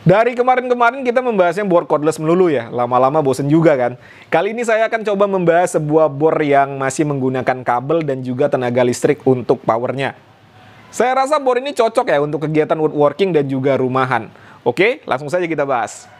Dari kemarin-kemarin kita membahasnya bor cordless melulu ya, lama-lama bosen juga kan. Kali ini saya akan coba membahas sebuah bor yang masih menggunakan kabel dan juga tenaga listrik untuk powernya. Saya rasa bor ini cocok ya untuk kegiatan woodworking dan juga rumahan. Oke, langsung saja kita bahas.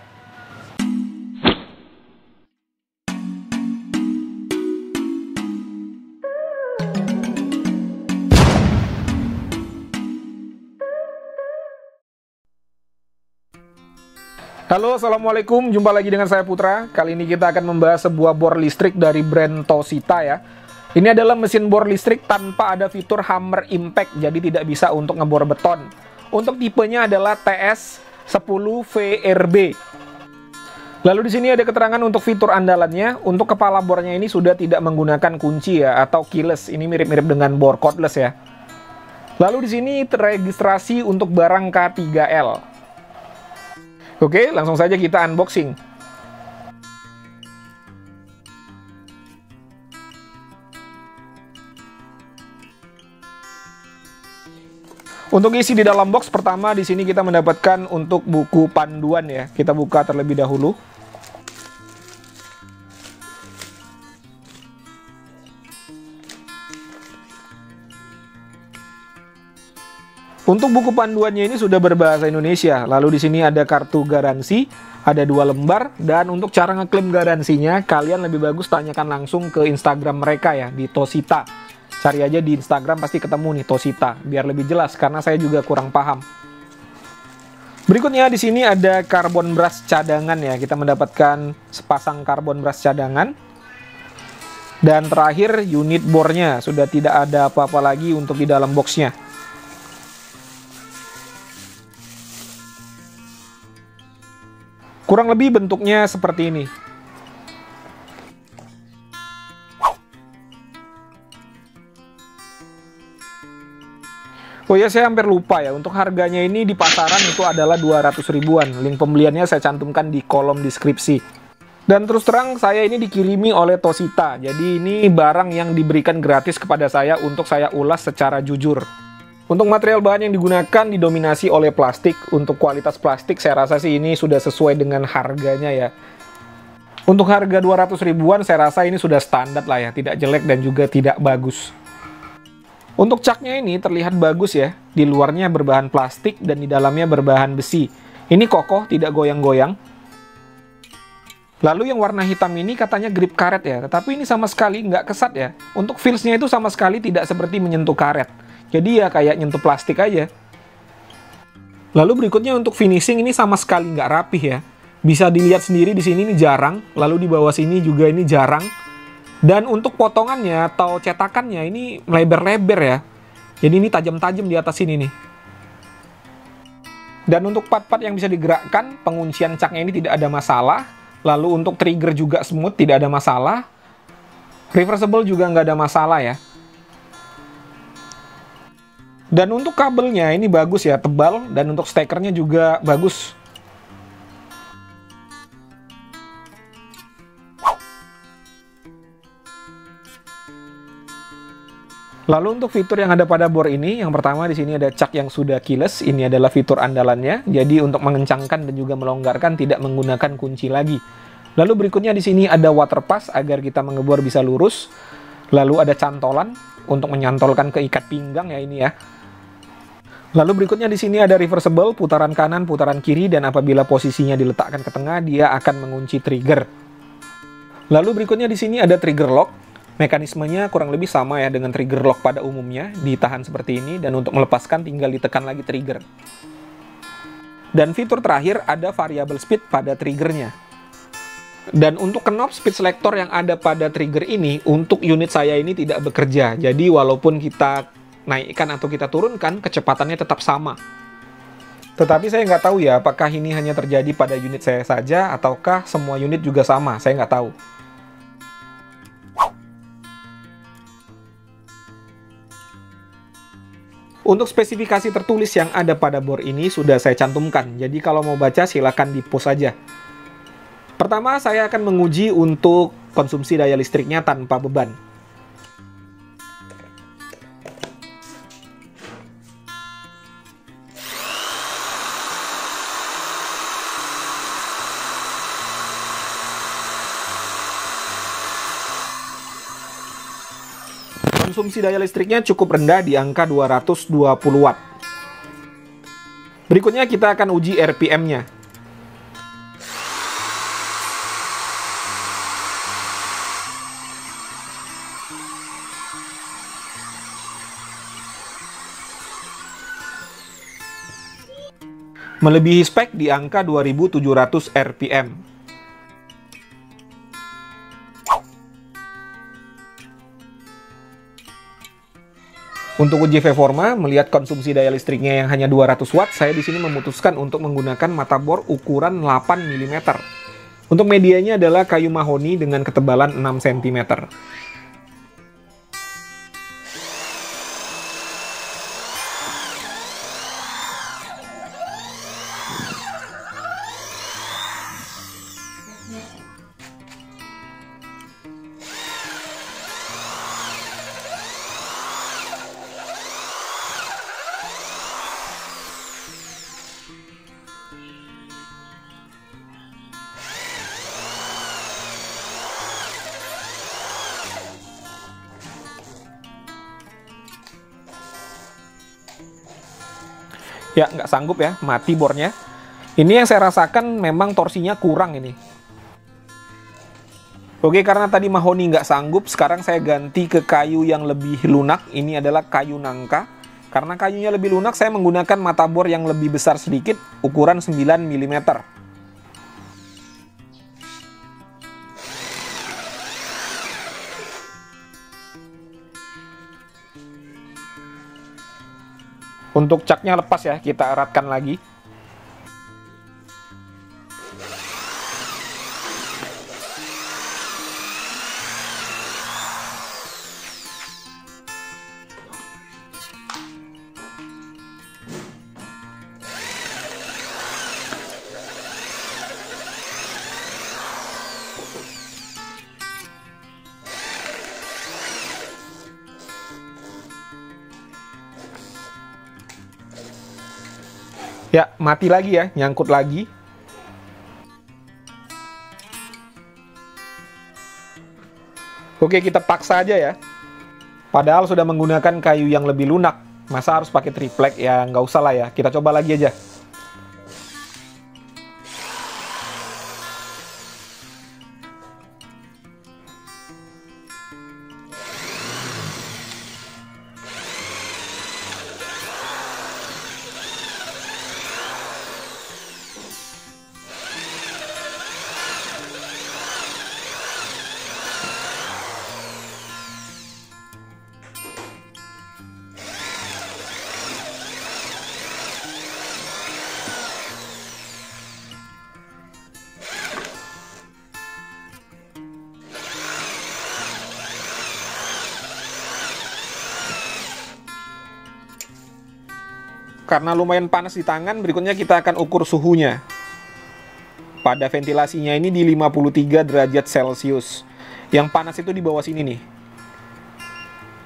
Halo, assalamualaikum. Jumpa lagi dengan saya Putra. Kali ini kita akan membahas sebuah bor listrik dari brand Toshitta ya. Ini adalah mesin bor listrik tanpa ada fitur hammer impact, jadi tidak bisa untuk ngebor beton. Untuk tipenya adalah TS10VRB. Lalu di sini ada keterangan untuk fitur andalannya. Untuk kepala bornya ini sudah tidak menggunakan kunci ya atau keyless. Ini mirip-mirip dengan bor cordless ya. Lalu di sini terregistrasi untuk barang K3L. Oke, langsung saja kita unboxing. Untuk isi di dalam box, pertama di sini kita mendapatkan untuk buku panduan ya. Kita buka terlebih dahulu. Untuk buku panduannya ini sudah berbahasa Indonesia. Lalu di sini ada kartu garansi, ada 2 lembar, dan untuk cara ngeklaim garansinya, kalian lebih bagus tanyakan langsung ke Instagram mereka ya, di Toshitta. Cari aja di Instagram pasti ketemu nih Toshitta, biar lebih jelas karena saya juga kurang paham. Berikutnya di sini ada carbon brush cadangan ya. Kita mendapatkan sepasang carbon brush cadangan. Dan terakhir unit bornya, sudah tidak ada apa-apa lagi untuk di dalam boxnya. Kurang lebih bentuknya seperti ini. Oh ya, saya hampir lupa ya. Untuk harganya ini di pasaran itu adalah 200 ribuan. Link pembeliannya saya cantumkan di kolom deskripsi. Dan terus terang saya ini dikirimi oleh Toshitta. Jadi ini barang yang diberikan gratis kepada saya untuk saya ulas secara jujur. Untuk material bahan yang digunakan didominasi oleh plastik. Untuk kualitas plastik saya rasa sih ini sudah sesuai dengan harganya ya. Untuk harga 200 ribuan saya rasa ini sudah standar lah ya. Tidak jelek dan juga tidak bagus. Untuk caknya ini terlihat bagus ya. Di luarnya berbahan plastik dan di dalamnya berbahan besi. Ini kokoh, tidak goyang-goyang. Lalu yang warna hitam ini katanya grip karet ya. Tetapi ini sama sekali nggak kesat ya. Untuk feelsnya itu sama sekali tidak seperti menyentuh karet. Jadi ya kayak nyentuh plastik aja. Lalu berikutnya untuk finishing ini sama sekali nggak rapih ya. Bisa dilihat sendiri di sini ini jarang. Lalu di bawah sini juga ini jarang. Dan untuk potongannya atau cetakannya ini lebar-lebar ya. Jadi ini tajam-tajam di atas sini nih. Dan untuk part-part yang bisa digerakkan, penguncian caknya ini tidak ada masalah. Lalu untuk trigger juga smooth, tidak ada masalah. Reversible juga nggak ada masalah ya. Dan untuk kabelnya ini bagus ya, tebal. Dan untuk stekernya juga bagus. Lalu untuk fitur yang ada pada bor ini, yang pertama di sini ada cak yang sudah keyless. Ini adalah fitur andalannya. Jadi untuk mengencangkan dan juga melonggarkan tidak menggunakan kunci lagi. Lalu berikutnya di sini ada water pass agar kita mengebor bisa lurus. Lalu ada cantolan untuk menyantolkan ke ikat pinggang ya ini ya. Lalu berikutnya di sini ada reversible, putaran kanan, putaran kiri, dan apabila posisinya diletakkan ke tengah, dia akan mengunci trigger. Lalu berikutnya di sini ada trigger lock. Mekanismenya kurang lebih sama ya dengan trigger lock pada umumnya, ditahan seperti ini, dan untuk melepaskan tinggal ditekan lagi trigger. Dan fitur terakhir ada variable speed pada triggernya. Dan untuk knob speed selector yang ada pada trigger ini, untuk unit saya ini tidak bekerja. Jadi walaupun kita naikkan atau kita turunkan, kecepatannya tetap sama. Tetapi saya nggak tahu ya, apakah ini hanya terjadi pada unit saya saja, ataukah semua unit juga sama, saya nggak tahu. Untuk spesifikasi tertulis yang ada pada bor ini sudah saya cantumkan, jadi kalau mau baca silakan di-post saja. Pertama, saya akan menguji untuk konsumsi daya listriknya tanpa beban. Konsumsi daya listriknya cukup rendah di angka 220 watt. Berikutnya kita akan uji RPM-nya. Melebihi spek di angka 2700 RPM. Untuk uji performa, melihat konsumsi daya listriknya yang hanya 200 watt, saya di sini memutuskan untuk menggunakan motherboard ukuran 8 mm. Untuk medianya adalah kayu mahoni dengan ketebalan 6 cm. Ya, nggak sanggup ya, mati bornya. Ini yang saya rasakan memang torsinya kurang ini. Oke, karena tadi mahoni nggak sanggup, sekarang saya ganti ke kayu yang lebih lunak. Ini adalah kayu nangka. Karena kayunya lebih lunak, saya menggunakan motherboard yang lebih besar sedikit, ukuran 9 mm. Untuk caknya lepas ya, kita eratkan lagi. Ya, mati lagi ya, nyangkut lagi. Oke, kita paksa aja ya. Padahal sudah menggunakan kayu yang lebih lunak. Masa harus pakai triplek? Ya, nggak usah lah ya. Kita coba lagi aja. Karena lumayan panas di tangan, berikutnya kita akan ukur suhunya. Pada ventilasinya ini di 53 derajat Celcius. Yang panas itu di bawah sini nih.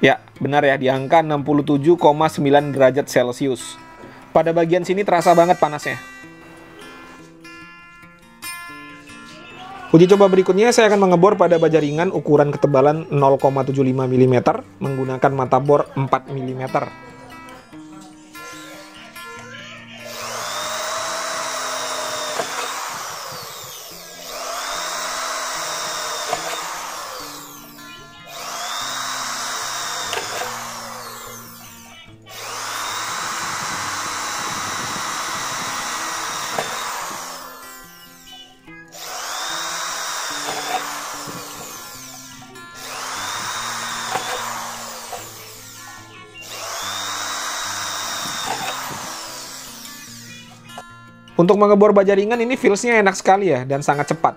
Ya, benar ya, di angka 67,9 derajat Celcius. Pada bagian sini terasa banget panasnya. Uji coba berikutnya saya akan mengebor pada baja ringan ukuran ketebalan 0,75 mm menggunakan motherboard 4 mm. Untuk mengebor baja ringan ini feels-nya enak sekali ya, dan sangat cepat.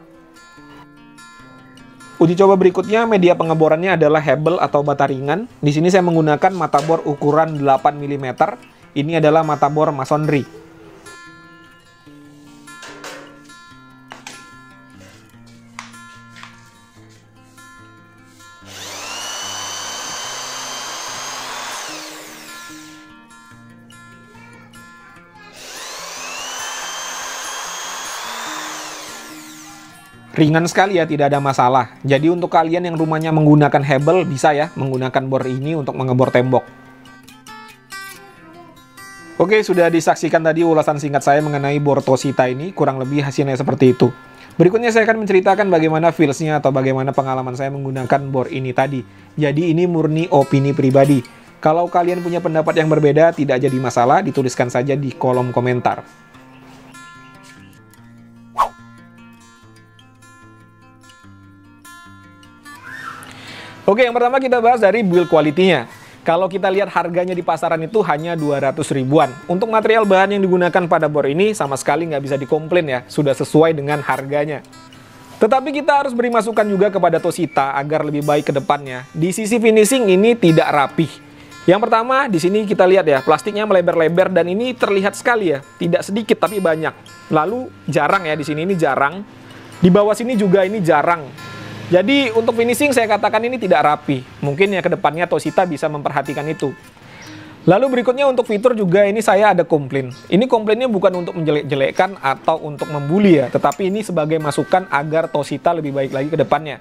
Uji coba berikutnya, media pengeborannya adalah hebel atau bata ringan. Di sini saya menggunakan motherboard ukuran 8 mm. Ini adalah motherboard masonry. Ringan sekali ya, tidak ada masalah. Jadi untuk kalian yang rumahnya menggunakan hebel, bisa ya menggunakan bor ini untuk mengebor tembok. Oke, sudah disaksikan tadi ulasan singkat saya mengenai bor Toshiba ini, kurang lebih hasilnya seperti itu. Berikutnya saya akan menceritakan bagaimana feels-nya atau bagaimana pengalaman saya menggunakan bor ini tadi. Jadi ini murni opini pribadi. Kalau kalian punya pendapat yang berbeda, tidak jadi masalah, dituliskan saja di kolom komentar. Oke, yang pertama kita bahas dari build quality-nya. Kalau kita lihat harganya di pasaran itu hanya 200 ribuan. Untuk material bahan yang digunakan pada bor ini sama sekali nggak bisa dikomplain ya, sudah sesuai dengan harganya. Tetapi kita harus beri masukan juga kepada Toshiba agar lebih baik ke depannya. Di sisi finishing ini tidak rapih. Yang pertama, di sini kita lihat ya, plastiknya melebar-lebar dan ini terlihat sekali ya, tidak sedikit tapi banyak. Lalu jarang ya, di sini ini jarang. Di bawah sini juga ini jarang. Jadi untuk finishing saya katakan ini tidak rapi. Mungkin ya kedepannya Toshiba bisa memperhatikan itu. Lalu berikutnya untuk fitur juga ini saya ada komplain. Ini komplainnya bukan untuk menjelek-jelekkan atau untuk membuli ya. Tetapi ini sebagai masukan agar Toshiba lebih baik lagi ke depannya.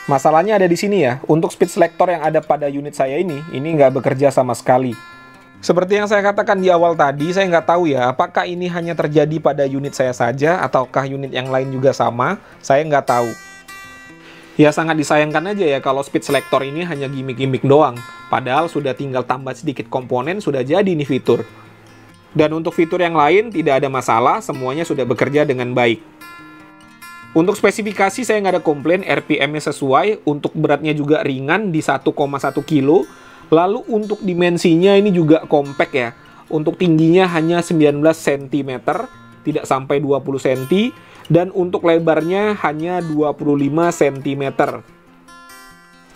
Masalahnya ada di sini ya. Untuk speed selector yang ada pada unit saya ini nggak bekerja sama sekali. Seperti yang saya katakan di awal tadi, saya nggak tahu ya, apakah ini hanya terjadi pada unit saya saja, ataukah unit yang lain juga sama, saya nggak tahu. Ya sangat disayangkan aja ya kalau speed selector ini hanya gimmick-gimmick doang. Padahal sudah tinggal tambah sedikit komponen, sudah jadi nih fitur. Dan untuk fitur yang lain tidak ada masalah, semuanya sudah bekerja dengan baik. Untuk spesifikasi saya nggak ada komplain, RPM-nya sesuai, untuk beratnya juga ringan di 1,1 kilo. Lalu untuk dimensinya ini juga compact ya. Untuk tingginya hanya 19 cm, tidak sampai 20 cm. Dan untuk lebarnya hanya 25 cm.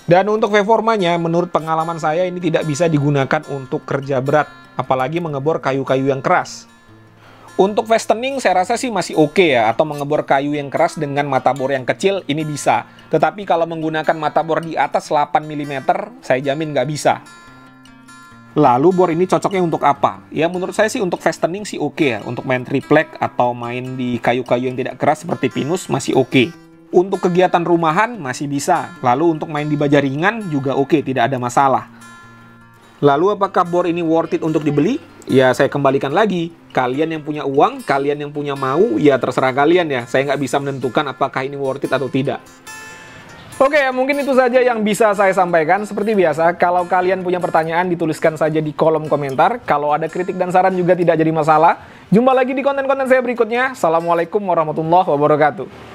Dan untuk performanya, menurut pengalaman saya ini tidak bisa digunakan untuk kerja berat. Apalagi mengebor kayu-kayu yang keras. Untuk fastening saya rasa sih masih oke ya. Atau mengebor kayu yang keras dengan mata bor yang kecil ini bisa. Tetapi kalau menggunakan mata bor di atas 8 mm, saya jamin nggak bisa. Lalu bor ini cocoknya untuk apa? Ya menurut saya sih untuk fastening sih oke ya. Untuk main triplek atau main di kayu-kayu yang tidak keras seperti pinus masih oke. Untuk kegiatan rumahan masih bisa. Lalu untuk main di baja ringan juga oke, tidak ada masalah. Lalu apakah bor ini worth it untuk dibeli? Ya saya kembalikan lagi. Kalian yang punya uang, kalian yang punya mau, ya terserah kalian ya. Saya nggak bisa menentukan apakah ini worth it atau tidak. Oke, mungkin itu saja yang bisa saya sampaikan. Seperti biasa, kalau kalian punya pertanyaan, dituliskan saja di kolom komentar. Kalau ada kritik dan saran juga tidak jadi masalah. Jumpa lagi di konten-konten saya berikutnya. Assalamualaikum warahmatullahi wabarakatuh.